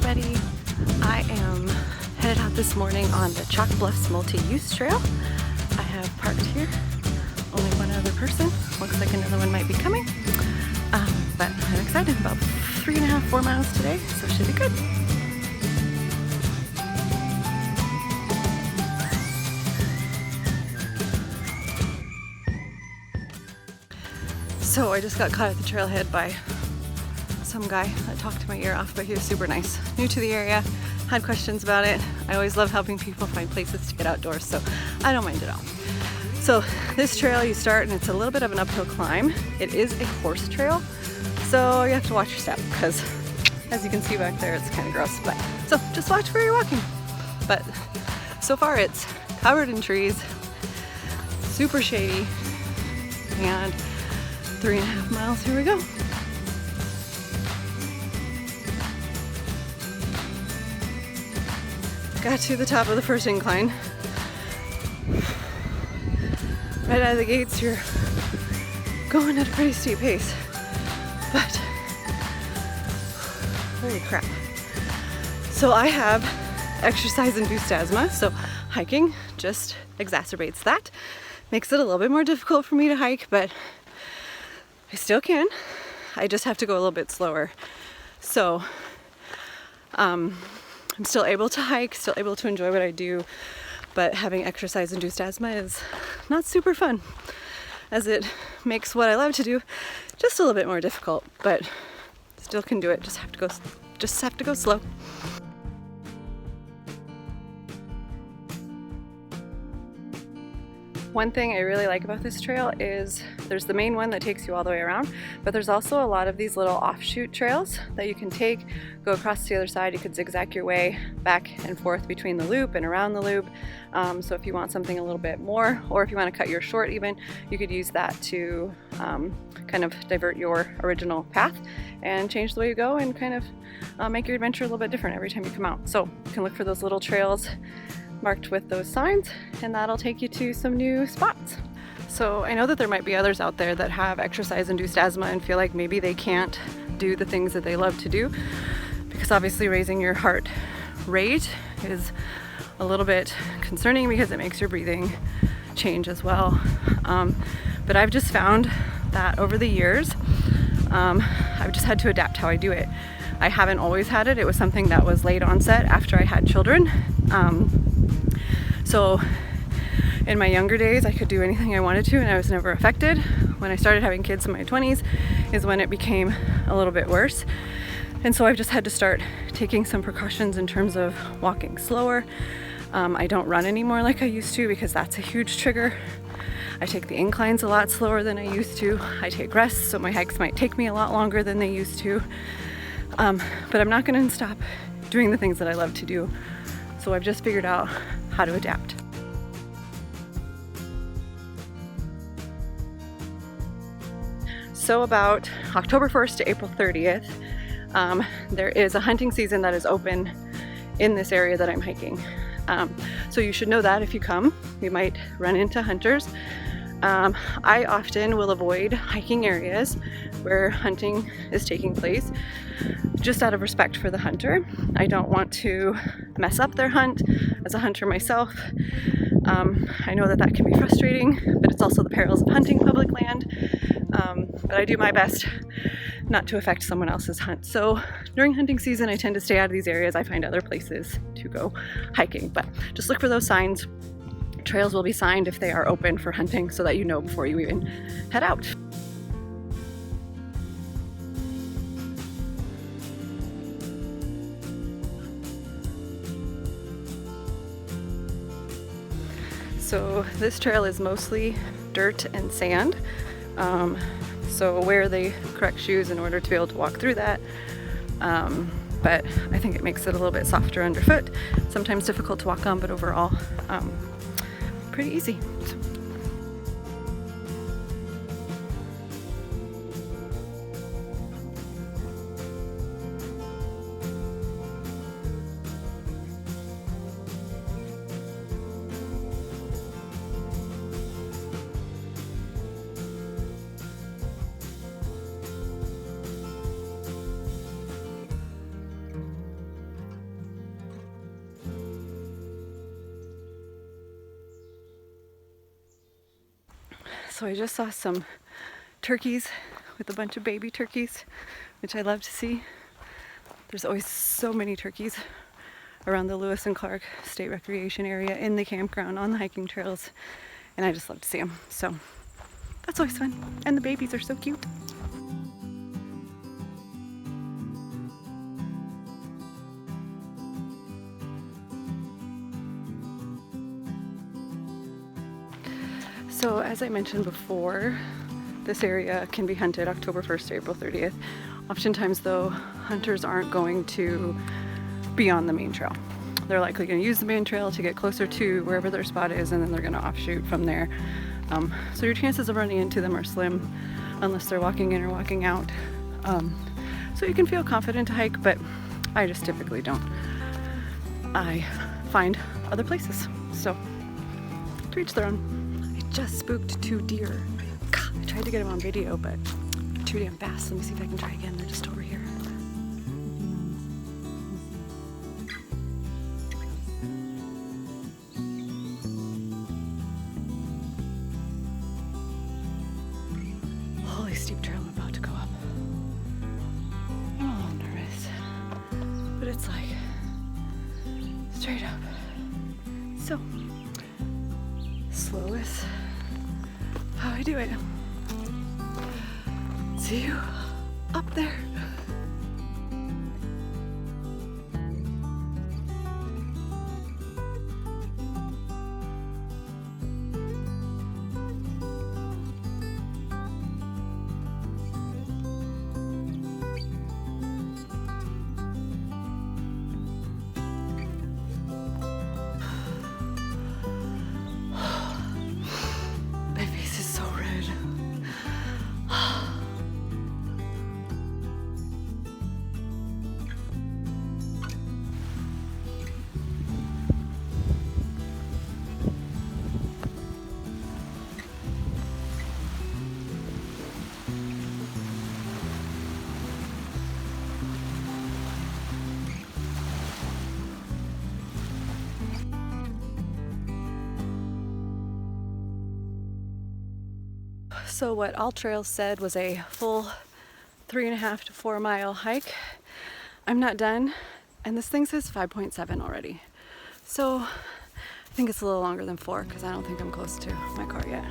everybody. I am headed out this morning on the Chalk Bluff Multi-Use Trail. I have parked here. Only one other person. Looks like another one might be coming. But I'm excited. About 3.5, 4 miles today, so it should be good. So I just got caught at the trailhead by some guy that talked my ear off, but he was super nice. New to the area, had questions about it. I always love helping people find places to get outdoors, so I don't mind at all. So this trail, you start and it's a little bit of an uphill climb. It is a horse trail, so you have to watch your step because as you can see back there, it's kind of gross. But so just watch where you're walking. But so far it's covered in trees, super shady, and 3.5 miles, here we go. Got to the top of the first incline. Right out of the gates, you're going at a pretty steep pace, but holy crap. So I have exercise-induced asthma, so hiking just exacerbates that. Makes it a little bit more difficult for me to hike, but I still can. I just have to go a little bit slower. So I'm still able to hike, still able to enjoy what I do, but having exercise-induced asthma is not super fun, as it makes what I love to do just a little bit more difficult, but still can do it. Just have to go slow. One thing I really like about this trail is there's the main one that takes you all the way around, but there's also a lot of these little offshoot trails that you can take, go across to the other side. You could zigzag your way back and forth between the loop and around the loop. So if you want something a little bit more, or if you want to cut yours short even, you could use that to kind of divert your original path and change the way you go and kind of make your adventure a little bit different every time you come out. So you can look for those little trails marked with those signs, and that'll take you to some new spots. So I know that there might be others out there that have exercise-induced asthma and feel like maybe they can't do the things that they love to do, because obviously raising your heart rate is a little bit concerning because it makes your breathing change as well. But I've just found that over the years, I've just had to adapt how I do it. I haven't always had it. It was something that was late onset after I had children. So in my younger days, I could do anything I wanted to and I was never affected. When I started having kids in my 20s is when it became a little bit worse. And so I've just had to start taking some precautions in terms of walking slower. I don't run anymore like I used to because that's a huge trigger. I take the inclines a lot slower than I used to. I take rests, so my hikes might take me a lot longer than they used to. But I'm not going to stop doing the things that I love to do. So I've just figured out how to adapt. So about October 1st to April 30th, there is a hunting season that is open in this area that I'm hiking. So you should know that if you come, you might run into hunters. I often will avoid hiking areas where hunting is taking place just out of respect for the hunter. I don't want to mess up their hunt. As a hunter myself, I know that that can be frustrating, but it's also the perils of hunting public land. But I do my best not to affect someone else's hunt. So during hunting season, I tend to stay out of these areas. I find other places to go hiking, but just look for those signs. Trails will be signed if they are open for hunting so that you know before you even head out. So this trail is mostly dirt and sand. So wear the correct shoes in order to be able to walk through that. But I think it makes it a little bit softer underfoot. Sometimes difficult to walk on, but overall, pretty easy. So I just saw some turkeys with a bunch of baby turkeys, which I love to see. There's always so many turkeys around the Lewis and Clark State Recreation Area, in the campground, on the hiking trails, and I just love to see them. So that's always fun, and the babies are so cute. So as I mentioned before, this area can be hunted October 1st to April 30th. Oftentimes though, hunters aren't going to be on the main trail. They're likely going to use the main trail to get closer to wherever their spot is, and then they're going to offshoot from there. So your chances of running into them are slim unless they're walking in or walking out. So you can feel confident to hike, but I just typically don't. I find other places. So to each their own. Just spooked 2 deer. God, I tried to get them on video, but too damn fast. Let me see if I can try again. They're just over here. Holy steep trail I'm about to go up. I'm a little nervous, but it's like straight up. So slow is how I do it. See you up there. So what All Trails said was a full 3.5 to 4 mile hike. I'm not done, and this thing says 5.7 already. So I think it's a little longer than 4 because I don't think I'm close to my car yet.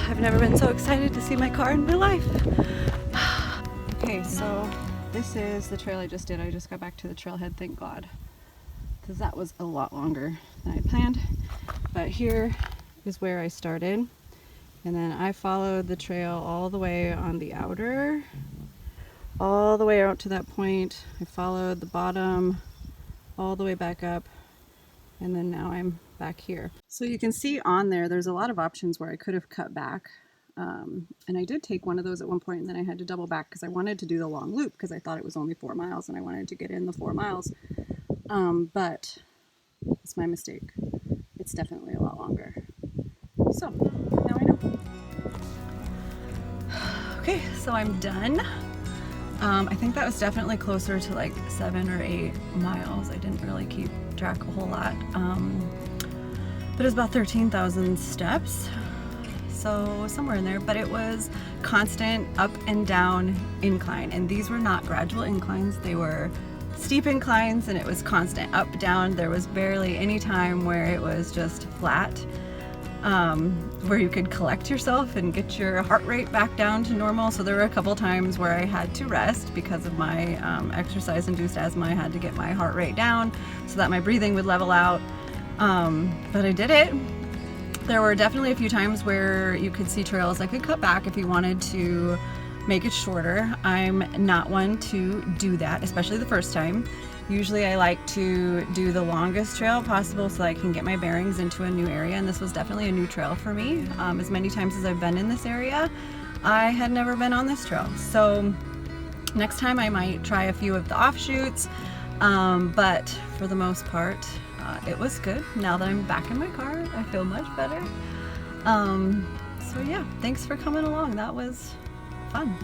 I've never been so excited to see my car in my life. Okay, so this is the trail I just did. I just got back to the trailhead, thank God, because that was a lot longer than I planned. But here is where I started, and then I followed the trail all the way on the outer, all the way out to that point. I followed the bottom all the way back up, and then now I'm back here. So you can see on there's a lot of options where I could have cut back, and I did take one of those at one point, and then I had to double back because I wanted to do the long loop because I thought it was only 4 miles and I wanted to get in the 4 miles, but it's my mistake. It's definitely a lot longer. So now I know. Okay, so I'm done. I think that was definitely closer to like 7 or 8 miles. I didn't really keep track a whole lot. But it was about 13,000 steps, so somewhere in there, but it was constant up and down incline, and these were not gradual inclines, they were steep inclines, and it was constant up, down. There was barely any time where it was just flat, where you could collect yourself and get your heart rate back down to normal. So there were a couple times where I had to rest because of my exercise-induced asthma. I had to get my heart rate down so that my breathing would level out. But I did it. There were definitely a few times where you could see trails I could cut back if you wanted to make it shorter. I'm not one to do that, especially the first time. Usually I like to do the longest trail possible so I can get my bearings into a new area, and this was definitely a new trail for me. As many times as I've been in this area, I had never been on this trail. So next time I might try a few of the offshoots, but for the most part, it was good. Now that I'm back in my car, I feel much better. So yeah, thanks for coming along. That was fun.